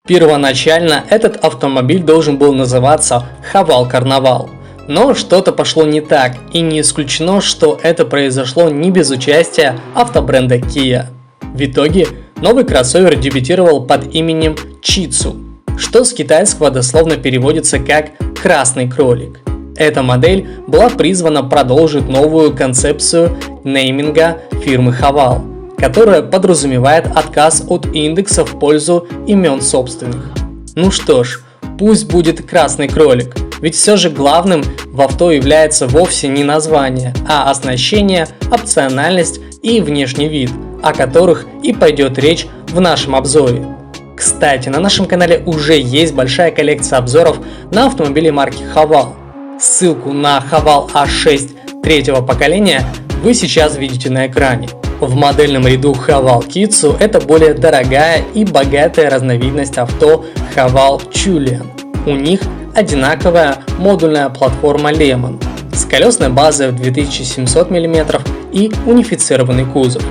Первоначально этот автомобиль должен был называться Haval Carnival, но что-то пошло не так, и не исключено, что это произошло не без участия автобренда Kia. В итоге новый кроссовер дебютировал под именем Chitsu, что с китайского дословно переводится как «красный кролик». Эта модель была призвана продолжить новую концепцию нейминга фирмы Haval, которая подразумевает отказ от индекса в пользу имен собственных. Ну что ж, пусть будет красный кролик, ведь все же главным в авто является вовсе не название, а оснащение, опциональность и внешний вид, о которых и пойдет речь в нашем обзоре. Кстати, на нашем канале уже есть большая коллекция обзоров на автомобили марки Haval. Ссылку на Haval A6 третьего поколения вы сейчас видите на экране. В модельном ряду Haval Chitsu это более дорогая и богатая разновидность авто Haval Julian. У них одинаковая модульная платформа Lemon с колесной базой в 2700 мм и унифицированный кузов.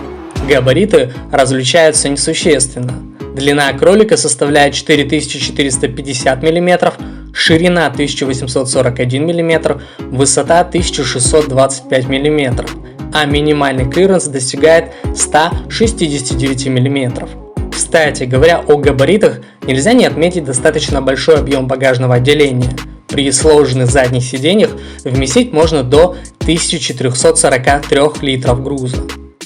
Габариты различаются несущественно. Длина кролика составляет 4450 мм, ширина 1841 мм, высота 1625 мм, а минимальный клиренс достигает 169 мм. Кстати, говоря о габаритах, нельзя не отметить достаточно большой объем багажного отделения. При сложенных задних сиденьях вместить можно до 1443 литров груза.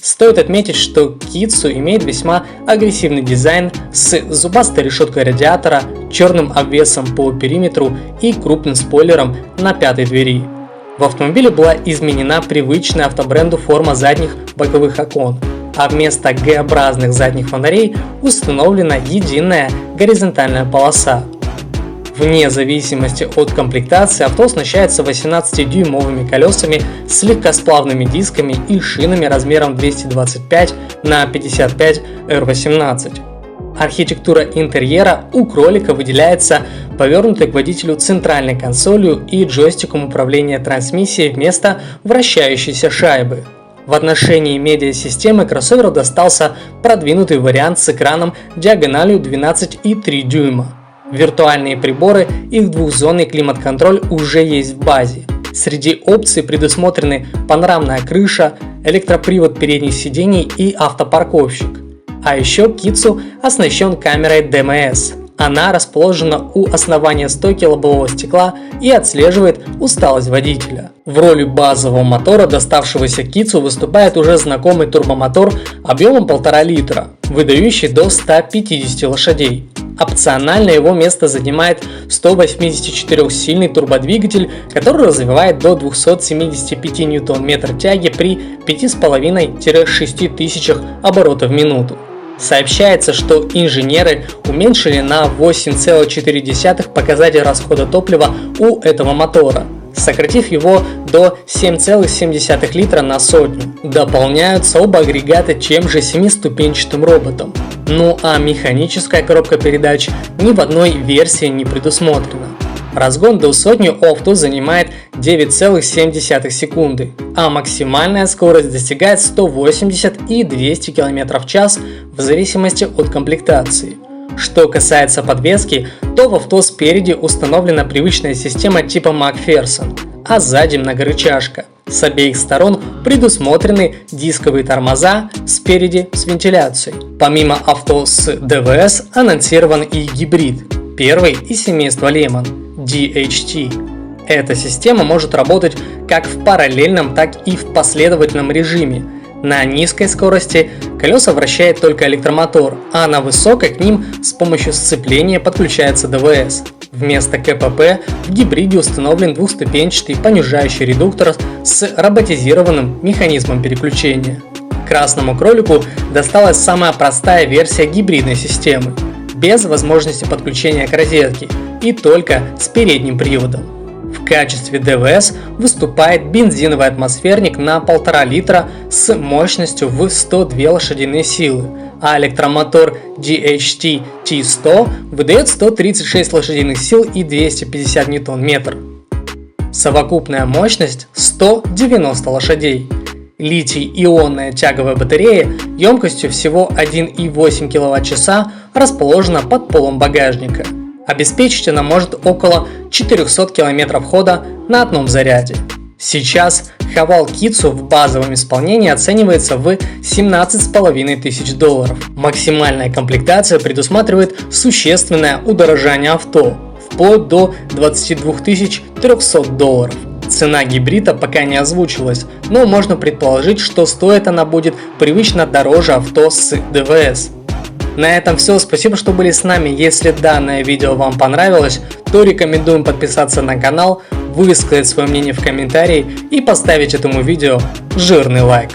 Стоит отметить, что Chitsu имеет весьма агрессивный дизайн с зубастой решеткой радиатора, черным обвесом по периметру и крупным спойлером на пятой двери. В автомобиле была изменена привычная автобренду форма задних боковых окон, а вместо Г-образных задних фонарей установлена единая горизонтальная полоса. Вне зависимости от комплектации авто оснащается 18-дюймовыми колесами с легкосплавными дисками и шинами размером 225 на 55 R18. Архитектура интерьера у кролика выделяется повернутой к водителю центральной консолью и джойстиком управления трансмиссией вместо вращающейся шайбы. В отношении медиасистемы кроссоверу достался продвинутый вариант с экраном диагональю 12,3 дюйма. Виртуальные приборы и двухзонный климат-контроль уже есть в базе. Среди опций предусмотрены панорамная крыша, электропривод передних сидений и автопарковщик. А еще Chitsu оснащен камерой DMS. Она расположена у основания стойки лобового стекла и отслеживает усталость водителя. В роли базового мотора, доставшегося Chitsu, выступает уже знакомый турбомотор объемом 1,5 литра, выдающий до 150 лошадей. Опционально его место занимает 184-сильный турбодвигатель, который развивает до 275 Нм тяги при 5,5-6 тысячах оборотов в минуту. Сообщается, что инженеры уменьшили на 8,4 показатель расхода топлива у этого мотора, сократив его до 7,7 литра на сотню. Дополняются оба агрегата тем же 7-ступенчатым роботом. Ну а механическая коробка передач ни в одной версии не предусмотрена. Разгон до сотни у авто занимает 9,7 секунды, а максимальная скорость достигает 180 и 200 км в час в зависимости от комплектации. Что касается подвески, то в авто спереди установлена привычная система типа Macpherson, а сзади многорычажка. С обеих сторон предусмотрены дисковые тормоза, спереди с вентиляцией. Помимо авто с DVS анонсирован и гибрид, первый из семейства Lemon, DHT. Эта система может работать как в параллельном, так и в последовательном режиме. На низкой скорости колеса вращает только электромотор, а на высокой к ним с помощью сцепления подключается ДВС. Вместо КПП в гибриде установлен двухступенчатый понижающий редуктор с роботизированным механизмом переключения. Красному кролику досталась самая простая версия гибридной системы, без возможности подключения к розетке и только с передним приводом. В качестве ДВС выступает бензиновый атмосферник на 1,5 литра с мощностью в 102 лошадиные силы, а электромотор DHT T100 выдает 136 лошадиных сил и 250 Нм. Совокупная мощность 190 лошадей. Литий-ионная тяговая батарея емкостью всего 1,8 кВт-часа расположена под полом багажника. Обеспечить она может около 400 км хода на одном заряде. Сейчас Haval Kidzu в базовом исполнении оценивается в $17 500. Максимальная комплектация предусматривает существенное удорожание авто, вплоть до $22 300. Цена гибрида пока не озвучилась, но можно предположить, что стоит она будет привычно дороже авто с ДВС. На этом все, спасибо, что были с нами. Если данное видео вам понравилось, то рекомендуем подписаться на канал, высказать свое мнение в комментарии и поставить этому видео жирный лайк.